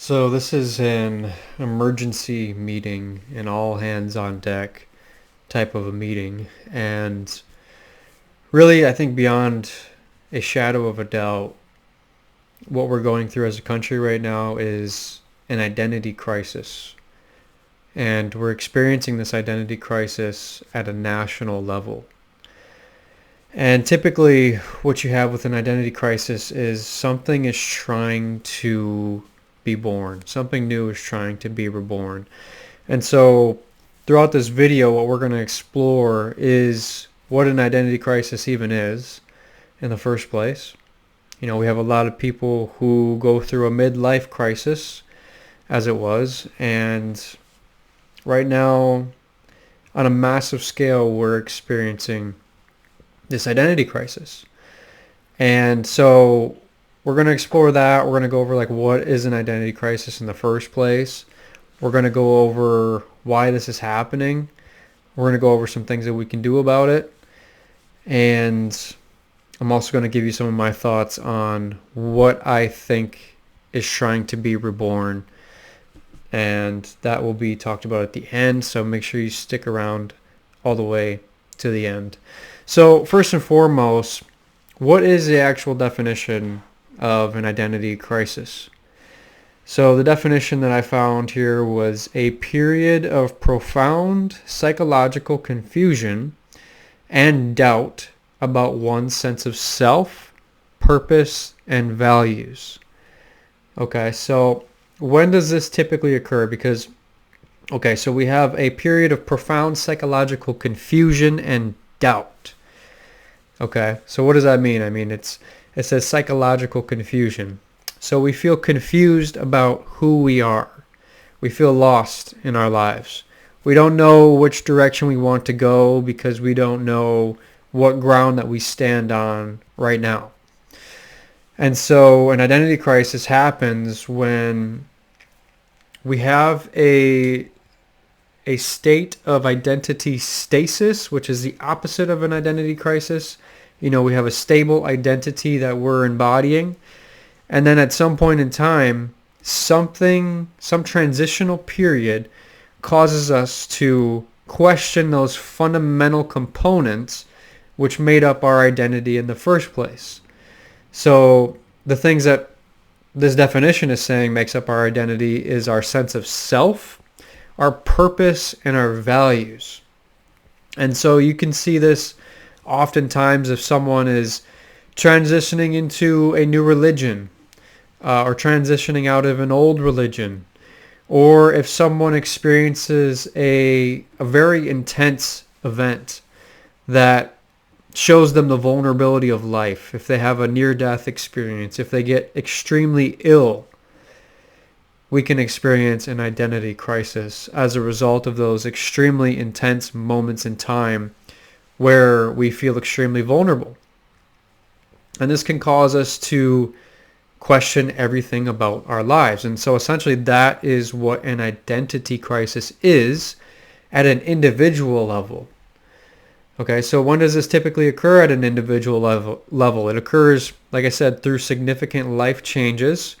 So this is an emergency meeting, an all hands on deck type of a meeting. And really, I think beyond a shadow of a doubt, what we're going through as a country right now is an identity crisis. And we're experiencing this identity crisis at a national level. And typically, what you have with an identity crisis is something is trying to be born. Something new is trying to be reborn. And so throughout this video, what we're going to explore is what an identity crisis even is in the first place. You know, we have a lot of people who go through a midlife crisis, as it was, and right now, on a massive scale, we're experiencing this identity crisis. And so we're going to explore that. We're going to go over like what is an identity crisis in the first place. We're going to go over why this is happening. We're going to go over some things that we can do about it. And I'm also going to give you some of my thoughts on what I think is trying to be reborn. And that will be talked about at the end. So make sure you stick around all the way to the end. So first and foremost, what is the actual definition of an identity crisis? So the definition that I found here was a period of profound psychological confusion and doubt about one's sense of self, purpose, and values. Okay, so when does this typically occur? Because, okay, so we have a period of profound psychological confusion and doubt. Okay, so what does that mean? I mean, it says psychological confusion. So we feel confused about who we are. We feel lost in our lives. We don't know which direction we want to go because we don't know what ground that we stand on right now. And so an identity crisis happens when we have a state of identity stasis, which is the opposite of an identity crisis. You know, we have a stable identity that we're embodying. And then at some point in time, some transitional period causes us to question those fundamental components which made up our identity in the first place. So the things that this definition is saying makes up our identity is our sense of self, our purpose, and our values. And so you can see this oftentimes if someone is transitioning into a new religion or transitioning out of an old religion, or if someone experiences a very intense event that shows them the vulnerability of life, if they have a near-death experience, if they get extremely ill, we can experience an identity crisis as a result of those extremely intense moments in time where we feel extremely vulnerable. And this can cause us to question everything about our lives. And so essentially that is what an identity crisis is at an individual level. Okay, so when does this typically occur at an individual level? It occurs, like I said, through significant life changes,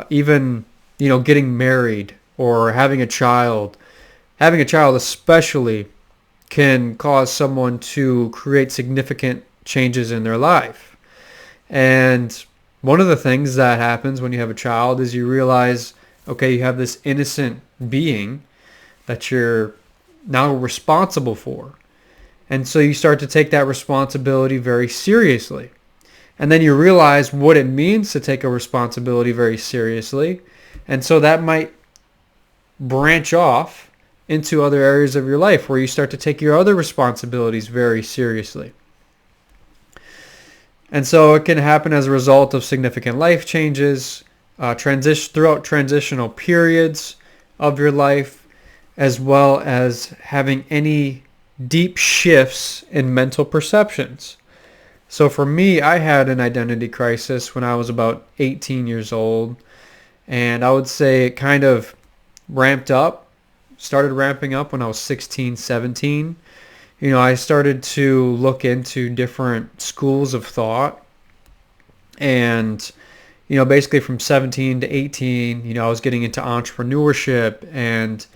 even, you know, getting married or having a child. Having a child especially can cause someone to create significant changes in their life. And one of the things that happens when you have a child is you realize, okay, you have this innocent being that you're now responsible for. And so you start to take that responsibility very seriously. And then you realize what it means to take a responsibility very seriously. And so that might branch off into other areas of your life where you start to take your other responsibilities very seriously. And so it can happen as a result of significant life changes, throughout transitional periods of your life, as well as having any deep shifts in mental perceptions. So for me, I had an identity crisis when I was about 18 years old. And I would say it kind of started ramping up when I was 16, 17. You know, I started to look into different schools of thought. And, basically from 17 to 18, I was getting into entrepreneurship, and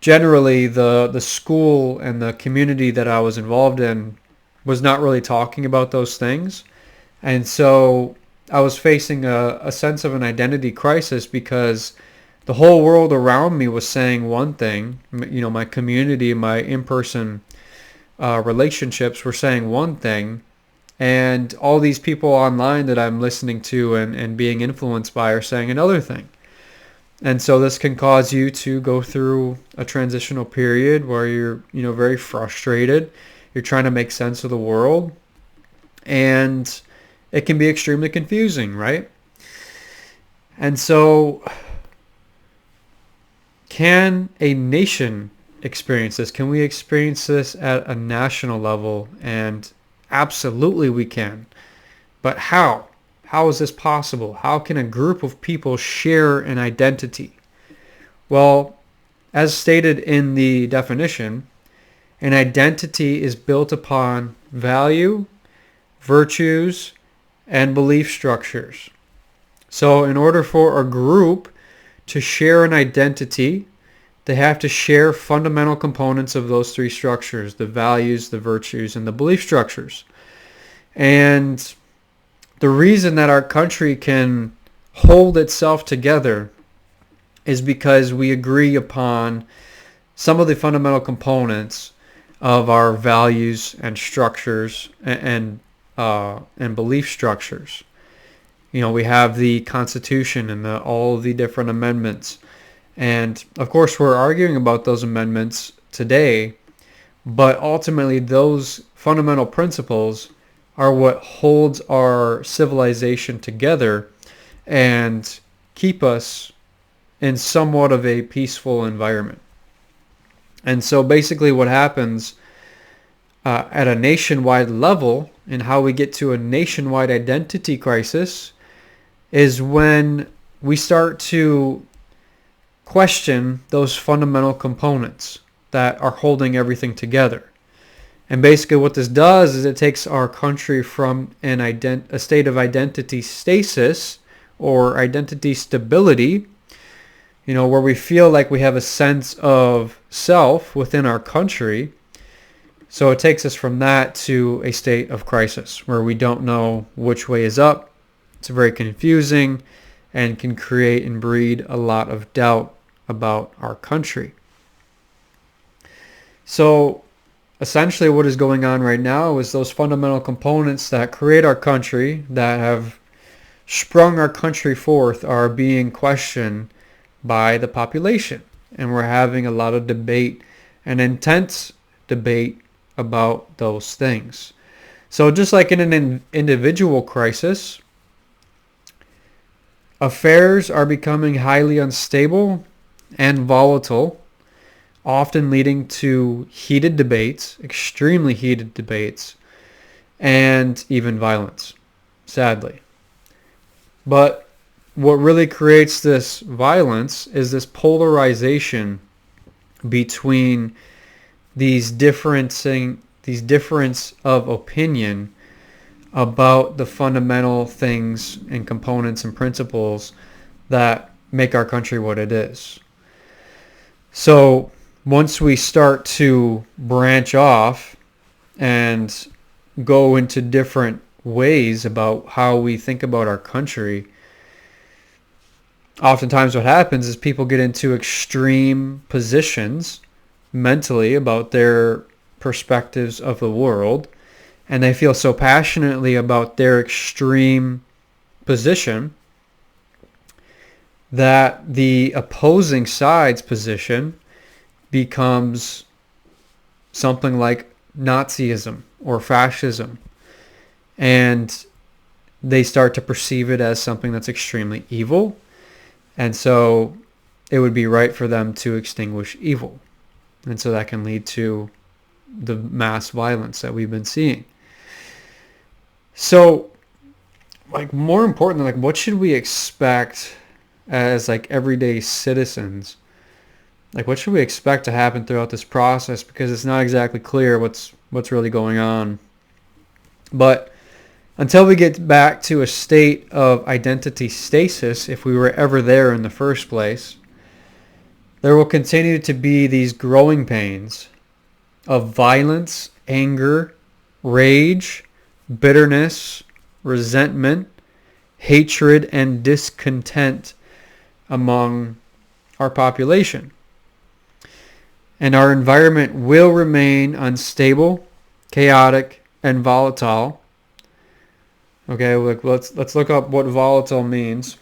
generally the school and the community that I was involved in was not really talking about those things. And so I was facing a sense of an identity crisis because the whole world around me was saying one thing. My community, my in-person relationships were saying one thing, and all these people online that I'm listening to and being influenced by are saying another thing. And so this can cause you to go through a transitional period where you're, very frustrated. You're trying to make sense of the world, and it can be extremely confusing, right? And so can a nation experience this? Can we experience this at a national level? And absolutely we can. But how? How is this possible? How can a group of people share an identity? Well, as stated in the definition, an identity is built upon value, virtues, and belief structures. So in order for a group to share an identity, they have to share fundamental components of those three structures: the values, the virtues, and the belief structures. And the reason that our country can hold itself together is because we agree upon some of the fundamental components of our values and structures and belief structures. We have the Constitution and all of the different amendments. And of course, we're arguing about those amendments today, but ultimately those fundamental principles are what holds our civilization together and keep us in somewhat of a peaceful environment. And so basically what happens at a nationwide level, and how we get to a nationwide identity crisis, is when we start to question those fundamental components that are holding everything together. And basically what this does is it takes our country from a state of identity stasis or identity stability, where we feel like we have a sense of self within our country. So it takes us from that to a state of crisis where we don't know which way is up. It's very confusing and can create and breed a lot of doubt about our country. So essentially what is going on right now is those fundamental components that create our country, that have sprung our country forth, are being questioned by the population. And we're having a lot of debate, an intense debate about those things. So just like in an individual crisis, affairs are becoming highly unstable and volatile, often leading to heated debates, extremely heated debates, and even violence, sadly. But what really creates this violence is this polarization between these difference of opinion about the fundamental things and components and principles that make our country what it is. So once we start to branch off and go into different ways about how we think about our country, oftentimes what happens is people get into extreme positions mentally about their perspectives of the world, and they feel so passionately about their extreme position that the opposing side's position becomes something like Nazism or fascism, and they start to perceive it as something that's extremely evil, and so it would be right for them to extinguish evil. And so that can lead to the mass violence that we've been seeing. So, more importantly, what should we expect as everyday citizens? What should we expect to happen throughout this process? Because it's not exactly clear what's really going on. But until we get back to a state of identity stasis, if we were ever there in the first place, there will continue to be these growing pains of violence, anger, rage, bitterness, resentment, hatred, and discontent among our population. And our environment will remain unstable, chaotic, and volatile. Okay, let's look up what volatile means.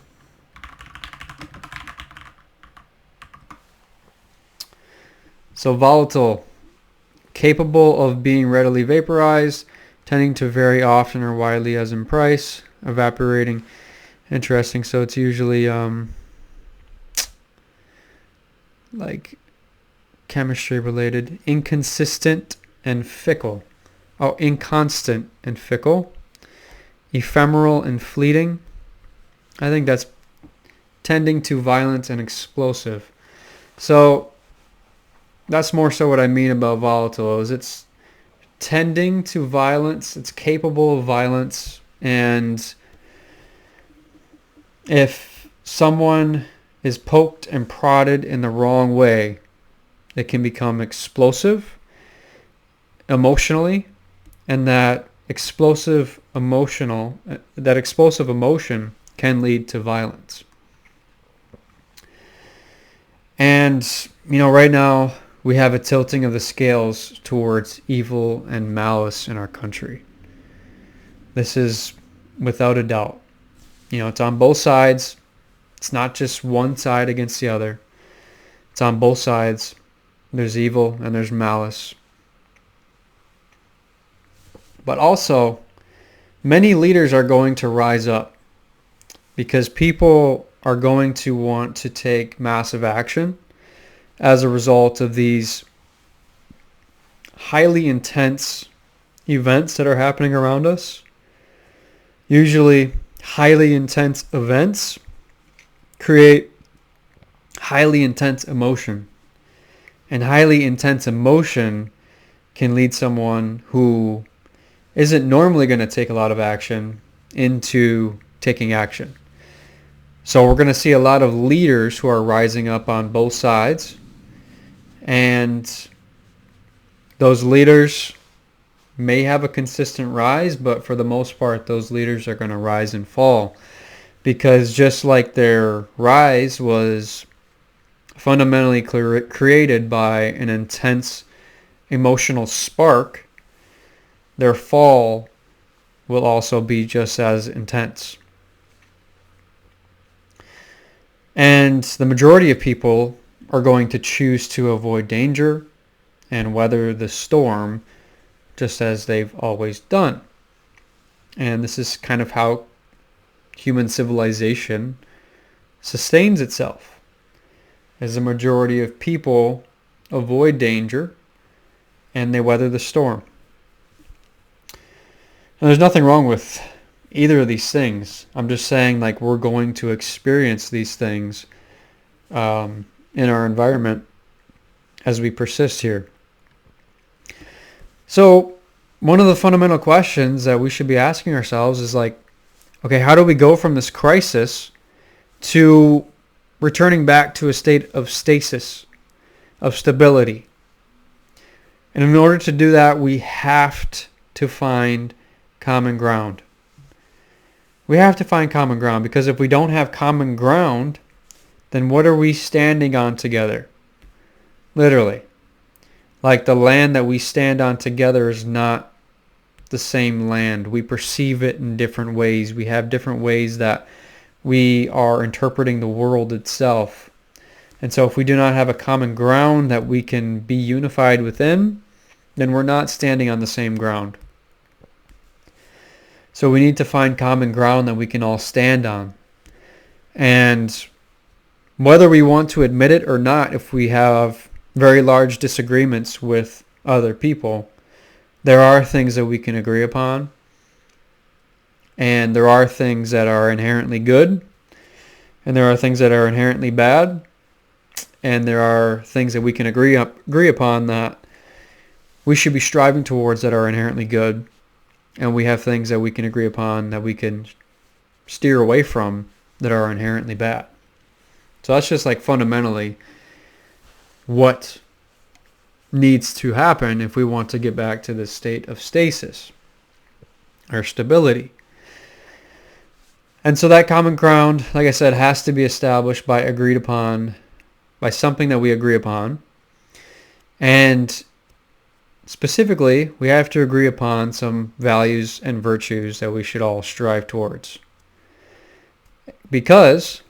So volatile, capable of being readily vaporized, tending to vary often or widely as in price, evaporating. Interesting. So it's usually like chemistry related. Inconsistent and fickle. Oh, inconstant and fickle. Ephemeral and fleeting. I think that's tending to violence and explosive. So that's more so what I mean about volatile. Is it's tending to violence. It's capable of violence. And if someone is poked and prodded in the wrong way, it can become explosive emotionally, and that explosive emotion can lead to violence. And, right now we have a tilting of the scales towards evil and malice in our country. This is without a doubt. It's on both sides. It's not just one side against the other. It's on both sides. There's evil and there's malice. But also, many leaders are going to rise up because people are going to want to take massive action as a result of these highly intense events that are happening around us. Usually, highly intense events create highly intense emotion. And highly intense emotion can lead someone who isn't normally going to take a lot of action into taking action. So we're going to see a lot of leaders who are rising up on both sides. And those leaders may have a consistent rise, but for the most part, those leaders are going to rise and fall. Because just like their rise was fundamentally created by an intense emotional spark, their fall will also be just as intense. And the majority of people are going to choose to avoid danger and weather the storm just as they've always done. And this is kind of how human civilization sustains itself, as the majority of people avoid danger and they weather the storm. And there's nothing wrong with either of these things. I'm just saying, we're going to experience these things in our environment as we persist here. So one of the fundamental questions that we should be asking ourselves is okay, how do we go from this crisis to returning back to a state of stasis, of stability? And in order to do that, we have to find common ground. We have to find common ground, because if we don't have common ground, then what are we standing on together? Literally. The land that we stand on together is not the same land. We perceive it in different ways. We have different ways that we are interpreting the world itself. And so if we do not have a common ground that we can be unified within, then we're not standing on the same ground. So we need to find common ground that we can all stand on. And whether we want to admit it or not, if we have very large disagreements with other people, there are things that we can agree upon. And there are things that are inherently good. And there are things that are inherently bad. And there are things that we can agree upon that we should be striving towards that are inherently good. and we have things that we can agree upon that we can steer away from that are inherently bad. So that's just like fundamentally what needs to happen if we want to get back to this state of stasis or stability. And so that common ground, like I said, has to be established by something that we agree upon. And specifically, we have to agree upon some values and virtues that we should all strive towards. Because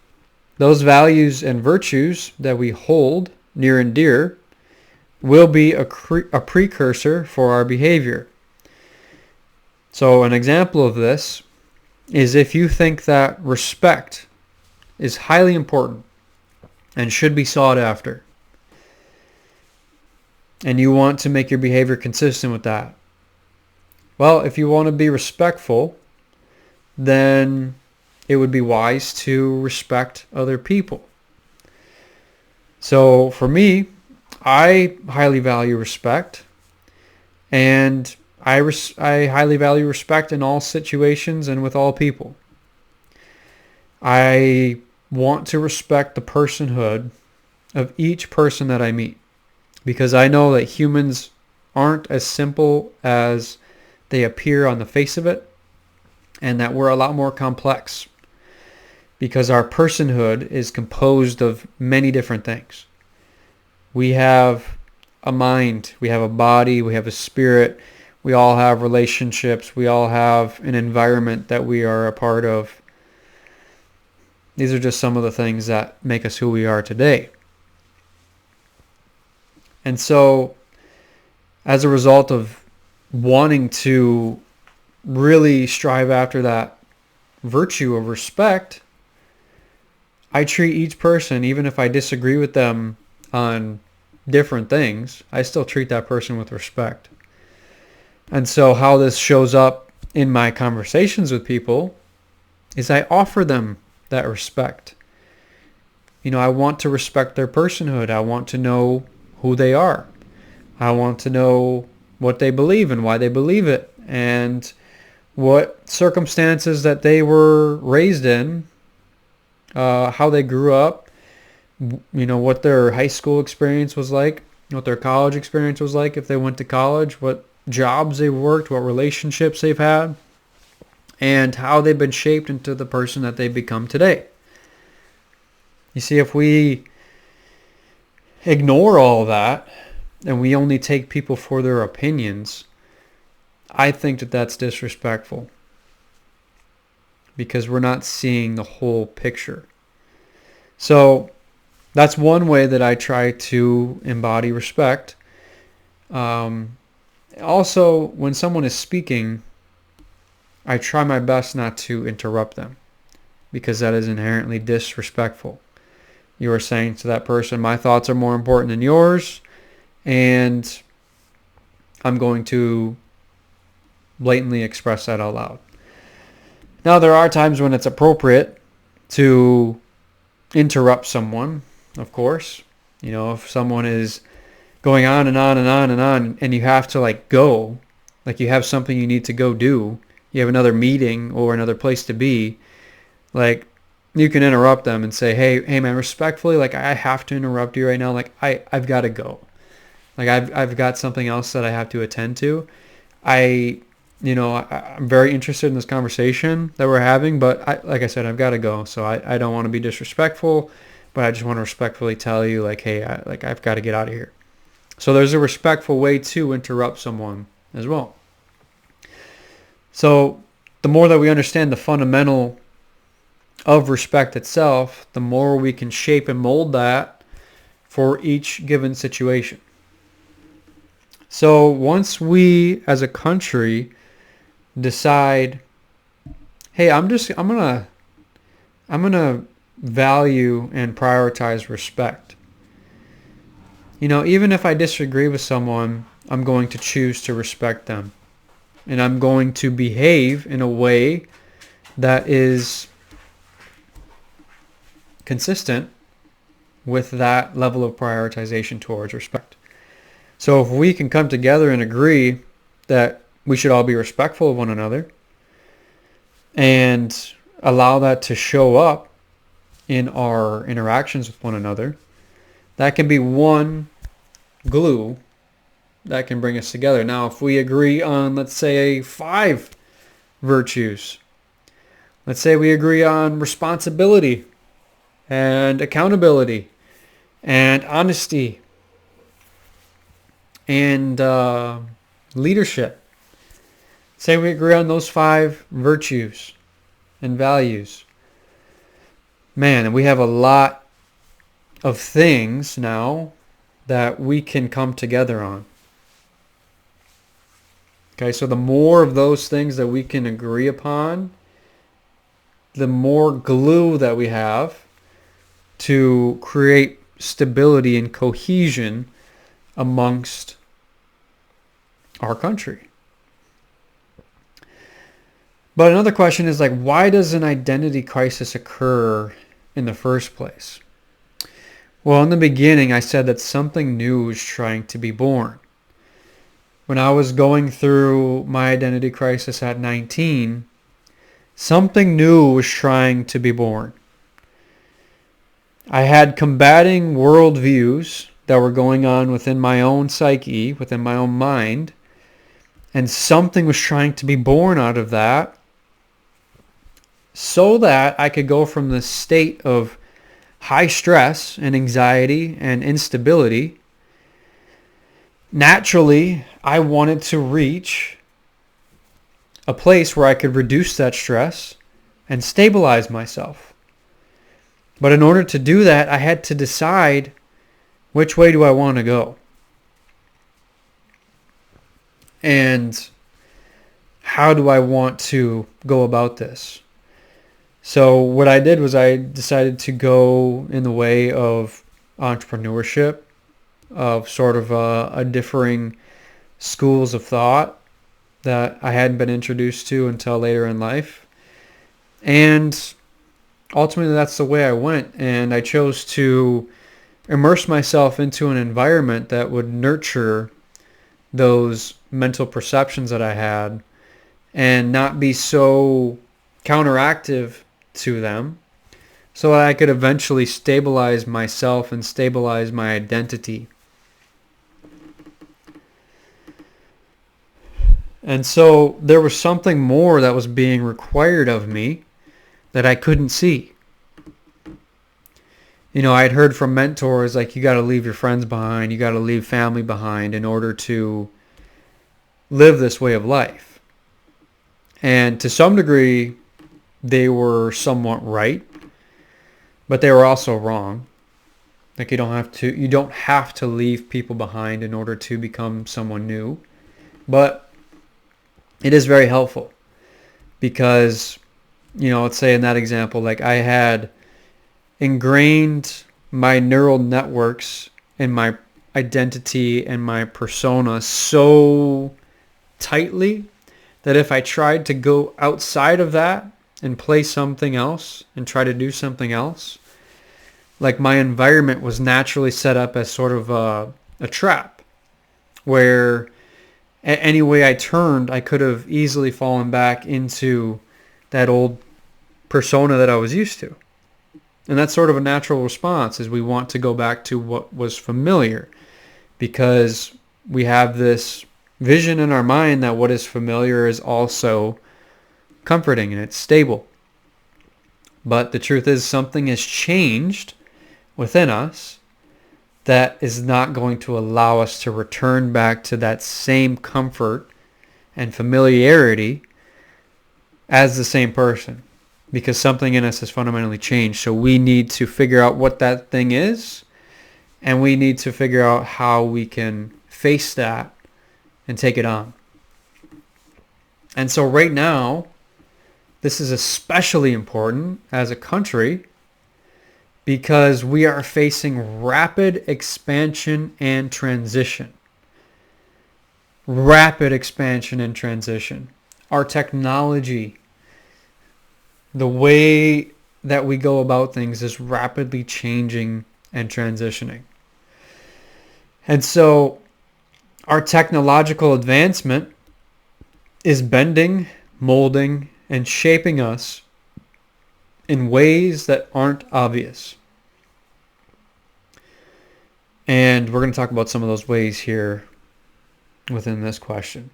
those values and virtues that we hold near and dear will be a precursor for our behavior. So an example of this is if you think that respect is highly important and should be sought after, and you want to make your behavior consistent with that. Well, if you want to be respectful, then it would be wise to respect other people. So for me, I highly value respect, and I highly value respect in all situations and with all people. I want to respect the personhood of each person that I meet, because I know that humans aren't as simple as they appear on the face of it, and that we're a lot more complex, because our personhood is composed of many different things. We have a mind, we have a body, we have a spirit, we all have relationships, we all have an environment that we are a part of. These are just some of the things that make us who we are today. And so, as a result of wanting to really strive after that virtue of respect, I treat each person, even if I disagree with them on different things, I still treat that person with respect. And so how this shows up in my conversations with people is I offer them that respect. I want to respect their personhood. I want to know who they are. I want to know what they believe and why they believe it, and what circumstances that they were raised in, how they grew up, what their high school experience was like, what their college experience was like if they went to college, what jobs they worked, what relationships they've had, and how they've been shaped into the person that they've become today. You see, if we ignore all that and we only take people for their opinions, I think that that's disrespectful, because we're not seeing the whole picture. So that's one way that I try to embody respect. Also, when someone is speaking, I try my best not to interrupt them, because that is inherently disrespectful. You are saying to that person, my thoughts are more important than yours, and I'm going to blatantly express that out loud. Now, there are times when it's appropriate to interrupt someone, of course. If someone is going on and on and on and on, and you have to go, like you have something you need to go do, you have another meeting or another place to be, you can interrupt them and say, hey man, respectfully, I have to interrupt you right now. I've got to go. I've got something else that I have to attend to. I'm very interested in this conversation that we're having, but like I said, I've got to go. So I don't want to be disrespectful, but I just want to respectfully tell you, hey, I've got to get out of here. So there's a respectful way to interrupt someone as well. So the more that we understand the fundamental of respect itself, the more we can shape and mold that for each given situation. So once we as a country decide, hey, I'm gonna value and prioritize respect. Even if I disagree with someone, I'm going to choose to respect them. And I'm going to behave in a way that is consistent with that level of prioritization towards respect. So if we can come together and agree that we should all be respectful of one another and allow that to show up in our interactions with one another. That can be one glue that can bring us together. Now, if we agree on, let's say, 5 virtues, let's say we agree on responsibility and accountability and honesty and leadership. Say we agree on those 5 virtues and values. Man, we have a lot of things now that we can come together on. Okay, so the more of those things that we can agree upon, the more glue that we have to create stability and cohesion amongst our country. But another question is like, why does an identity crisis occur in the first place? Well, in the beginning, I said that something new was trying to be born. When I was going through my identity crisis at 19, something new was trying to be born. I had combating worldviews that were going on within my own psyche, within my own mind, and something was trying to be born out of that so that I could go from the state of high stress and anxiety and instability. Naturally, I wanted to reach a place where I could reduce that stress and stabilize myself. But in order to do that, I had to decide, which way do I want to go? And how do I want to go about this? So what I did was I decided to go in the way of entrepreneurship, of sort of a differing schools of thought that I hadn't been introduced to until later in life. And ultimately that's the way I went. And I chose to immerse myself into an environment that would nurture those mental perceptions that I had and not be so counteractive to them, so that I could eventually stabilize myself and stabilize my identity. And so there was something more that was being required of me that I couldn't see. You know, I had heard from mentors like, you got to leave your friends behind, you got to leave family behind in order to live this way of life. And to some degree, they were somewhat right, but they were also wrong. Like you don't have to leave people behind in order to become someone new. But it is very helpful because, you know, let's say in that example, like I had ingrained my neural networks in my identity and my persona so tightly that if I tried to go outside of that and play something else and try to do something else, like my environment was naturally set up as sort of a trap where any way I turned, I could have easily fallen back into that old persona that I was used to. And that's sort of a natural response, is we want to go back to what was familiar because we have this vision in our mind that what is familiar is also comforting and it's stable. But the truth is something has changed within us that is not going to allow us to return back to that same comfort and familiarity as the same person, because something in us has fundamentally changed. So we need to figure out what that thing is, and we need to figure out how we can face that and take it on. And so right now, this is especially important as a country because we are facing rapid expansion and transition. Rapid expansion and transition. Our technology, the way that we go about things is rapidly changing and transitioning. And so our technological advancement is bending, molding, and shaping us in ways that aren't obvious. And we're going to talk about some of those ways here within this question.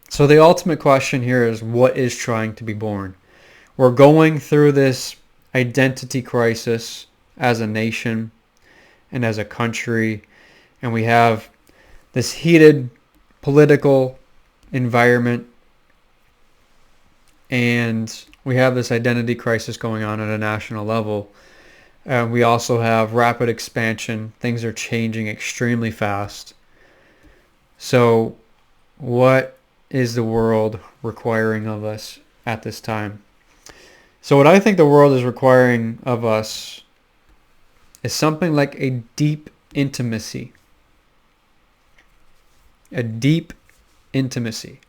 So the ultimate question here is, what is trying to be born? We're going through this identity crisis as a nation and as a country, and we have this heated political environment, and we have this identity crisis going on at a national level. We also have rapid expansion. Things are changing extremely fast. So what is the world requiring of us at this time? So what I think the world is requiring of us is something like a deep intimacy. A deep intimacy.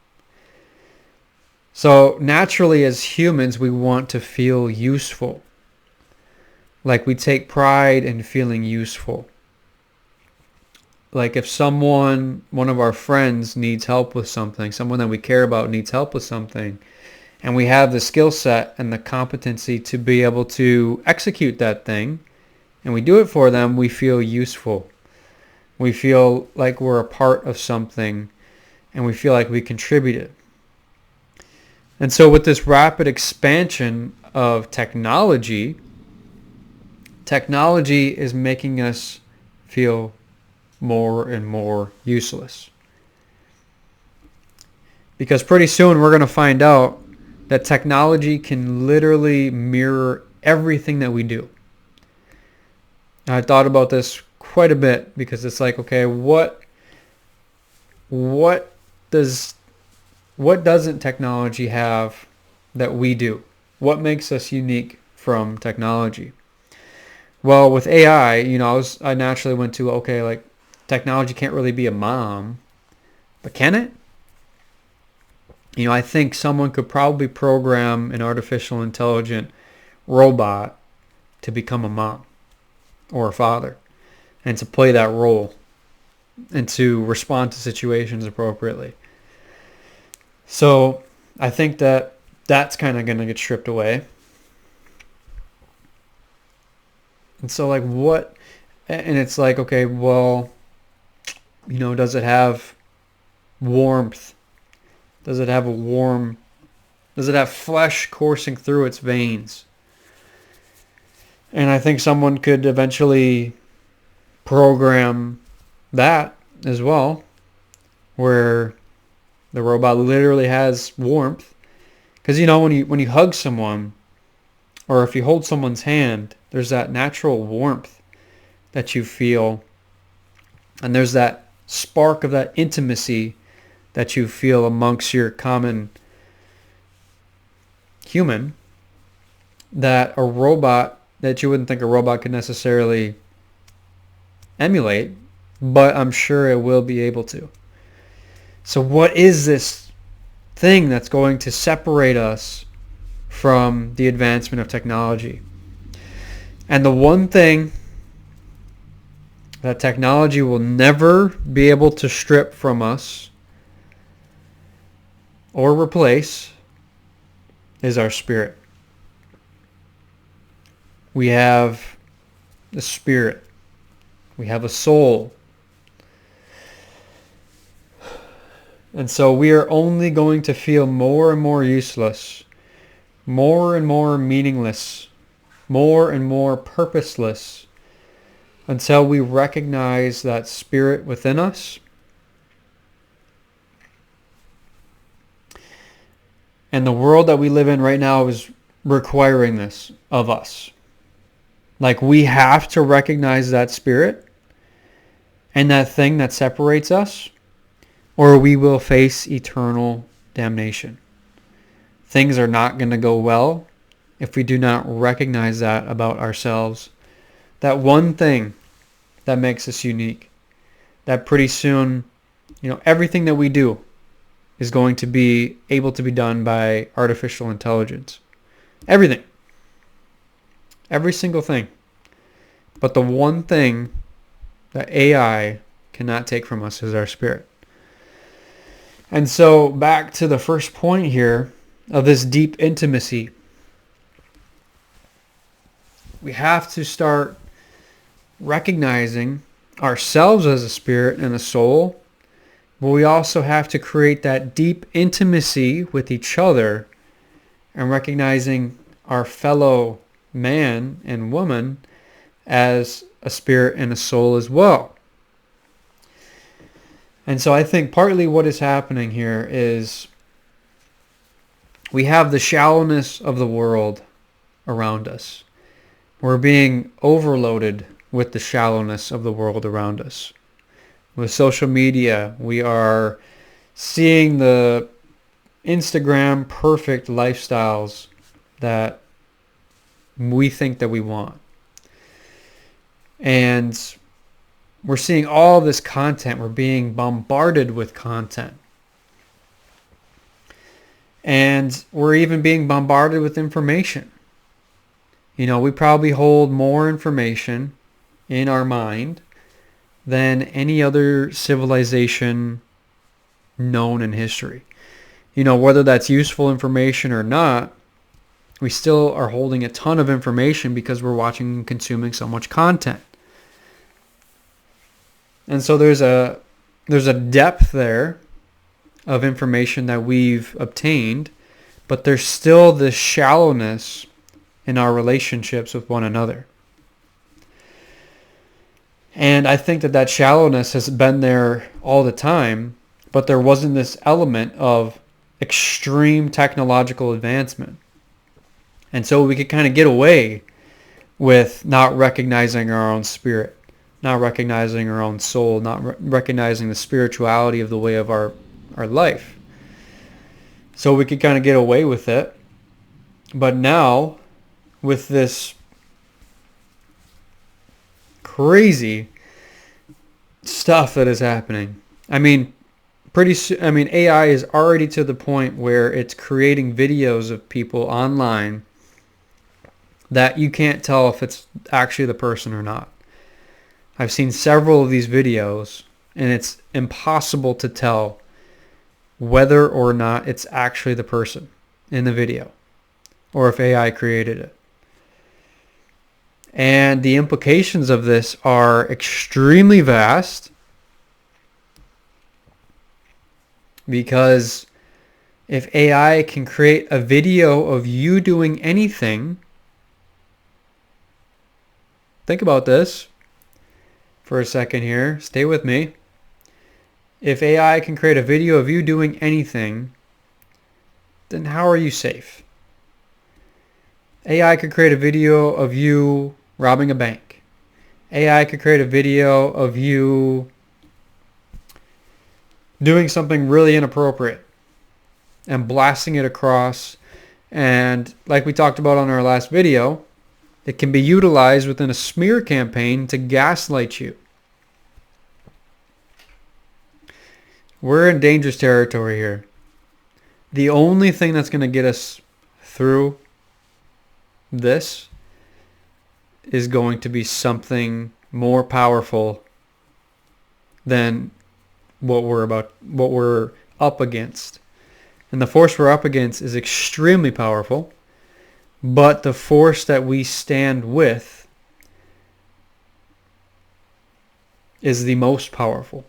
So naturally, as humans, we want to feel useful. Like we take pride in feeling useful. Like if one of our friends needs help with something, someone that we care about needs help with something, and we have the skill set and the competency to be able to execute that thing, and we do it for them, we feel useful. We feel like we're a part of something, and we feel like we contributed. And so with this rapid expansion of technology is making us feel more and more useless. Because pretty soon we're going to find out that technology can literally mirror everything that we do. And I thought about this quite a bit, because it's like, okay, what doesn't technology have that we do? What makes us unique from technology? Well, with AI, I naturally went to, okay, like technology can't really be a mom, but can it? I think someone could probably program an artificial intelligent robot to become a mom or a father, and to play that role and to respond to situations appropriately. So I think that's kind of going to get stripped away. And so like what, and it's like, okay, well, does it have warmth? Does it have flesh coursing through its veins? And I think someone could eventually program that as well, where the robot literally has warmth. Because when you hug someone, or if you hold someone's hand, there's that natural warmth that you feel, and there's that spark of that intimacy that you feel amongst your common human, that you wouldn't think a robot could necessarily emulate, but I'm sure it will be able to. So what is this thing that's going to separate us from the advancement of technology? And the one thing that technology will never be able to strip from us or replace is our spirit. We have the spirit. We have a soul. And so we are only going to feel more and more useless, more and more meaningless, more and more purposeless, until we recognize that spirit within us. And the world that we live in right now is requiring this of us. Like, we have to recognize that spirit and that thing that separates us, or we will face eternal damnation. Things are not going to go well if we do not recognize that about ourselves. That one thing that makes us unique. That pretty soon, everything that we do is going to be able to be done by artificial intelligence. Everything. Every single thing. But the one thing that AI cannot take from us is our spirit. And so back to the first point here of this deep intimacy. We have to start recognizing ourselves as a spirit and a soul, but we also have to create that deep intimacy with each other and recognizing our fellow man and woman as a spirit and a soul as well. And so I think partly what is happening here is we have the shallowness of the world around us. We're being overloaded with the shallowness of the world around us. With social media, we are seeing the Instagram perfect lifestyles that we think that we want. And we're seeing all this content. We're being bombarded with content. And we're even being bombarded with information. We probably hold more information in our mind than any other civilization known in history. Whether that's useful information or not, we still are holding a ton of information because we're watching and consuming so much content. And so there's a depth there of information that we've obtained, but there's still this shallowness in our relationships with one another. And I think that shallowness has been there all the time, but there wasn't this element of extreme technological advancement. And so we could kind of get away with not recognizing our own spirit, not recognizing our own soul, not recognizing the spirituality of the way of our life. So we could kind of get away with it. But now, with this crazy stuff that is happening, AI is already to the point where it's creating videos of people online that you can't tell if it's actually the person or not. I've seen several of these videos, and it's impossible to tell whether or not it's actually the person in the video or if AI created it. And the implications of this are extremely vast, because if AI can create a video of you doing anything, think about this for a second here. Stay with me. If AI can create a video of you doing anything, then how are you safe? AI could create a video of you robbing a bank. AI could create a video of you doing something really inappropriate and blasting it across. And like we talked about on our last video, it can be utilized within a smear campaign to gaslight you. We're in dangerous territory here. The only thing that's going to get us through this is going to be something more powerful than what we're up against. And the force we're up against is extremely powerful, but the force that we stand with is the most powerful.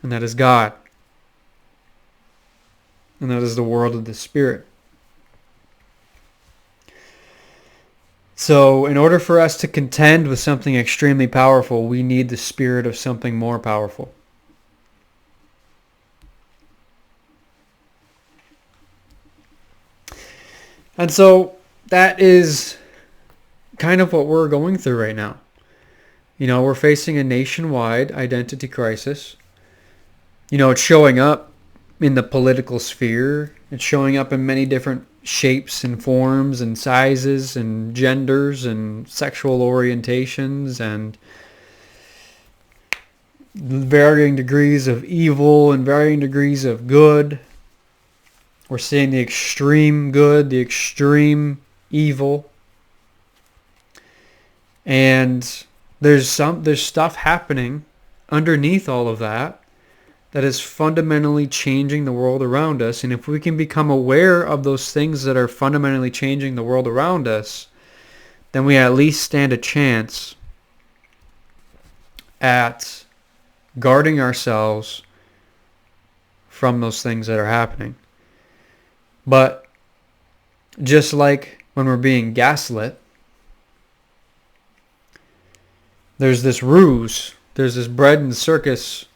And that is God. And that is the world of the Spirit. So in order for us to contend with something extremely powerful, we need the spirit of something more powerful. And so that is kind of what we're going through right now. We're facing a nationwide identity crisis. It's showing up in the political sphere. It's showing up in many different shapes and forms and sizes and genders and sexual orientations and varying degrees of evil and varying degrees of good. We're seeing the extreme good, the extreme evil. And there's stuff happening underneath all of that that is fundamentally changing the world around us. And if we can become aware of those things that are fundamentally changing the world around us, then we at least stand a chance at guarding ourselves from those things that are happening. But just like when we're being gaslit, there's this ruse, there's this bread and circus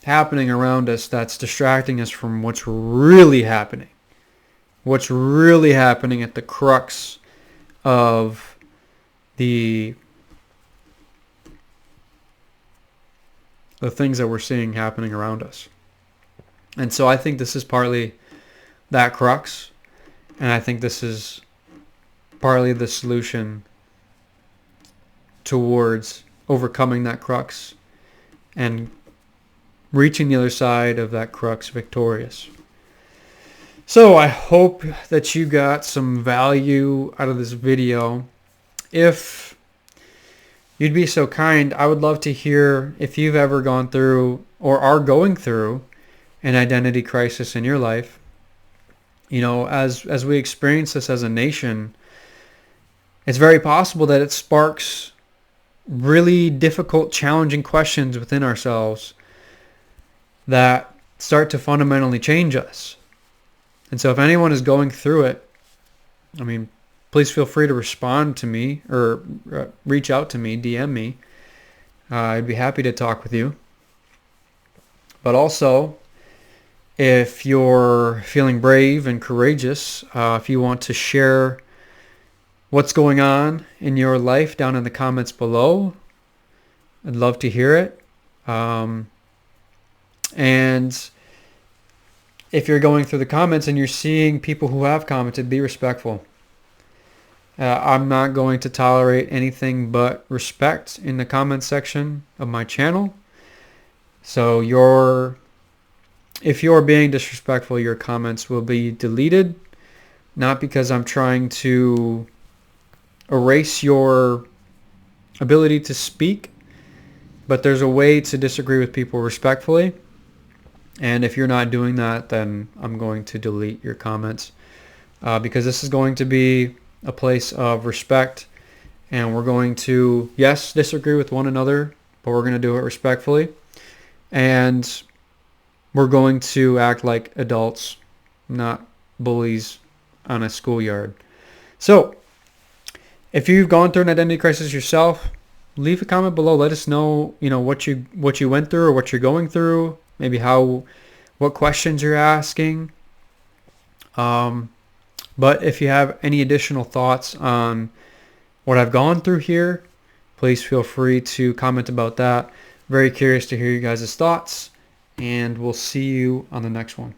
happening around us that's distracting us from what's really happening. What's really happening at the crux of the things that we're seeing happening around us. And so I think this is partly that crux, and I think this is partly the solution towards overcoming that crux and reaching the other side of that crux victorious. So I hope that you got some value out of this video. If you'd be so kind, I would love to hear if you've ever gone through or are going through an identity crisis in your life. You know, as we experience this as a nation, it's very possible that it sparks really difficult, challenging questions within ourselves that start to fundamentally change us. And so if anyone is going through it, I mean, please feel free to respond to me or reach out to me, DM me. I'd be happy to talk with you. But also, if you're feeling brave and courageous, if you want to share what's going on in your life down in the comments below, I'd love to hear it. And if you're going through the comments and you're seeing people who have commented, be respectful. I'm not going to tolerate anything but respect in the comment section of my channel. So if you're being disrespectful, your comments will be deleted. Not because I'm trying to erase your ability to speak, but there's a way to disagree with people respectfully. And if you're not doing that, then I'm going to delete your comments because this is going to be a place of respect, and we're going to, yes, disagree with one another, but we're going to do it respectfully, and we're going to act like adults, not bullies on a schoolyard. So if you've gone through an identity crisis yourself, leave a comment below. Let us know, what you went through or what you're going through. Maybe what questions you're asking. But if you have any additional thoughts on what I've gone through here, please feel free to comment about that. Very curious to hear you guys' thoughts, and we'll see you on the next one.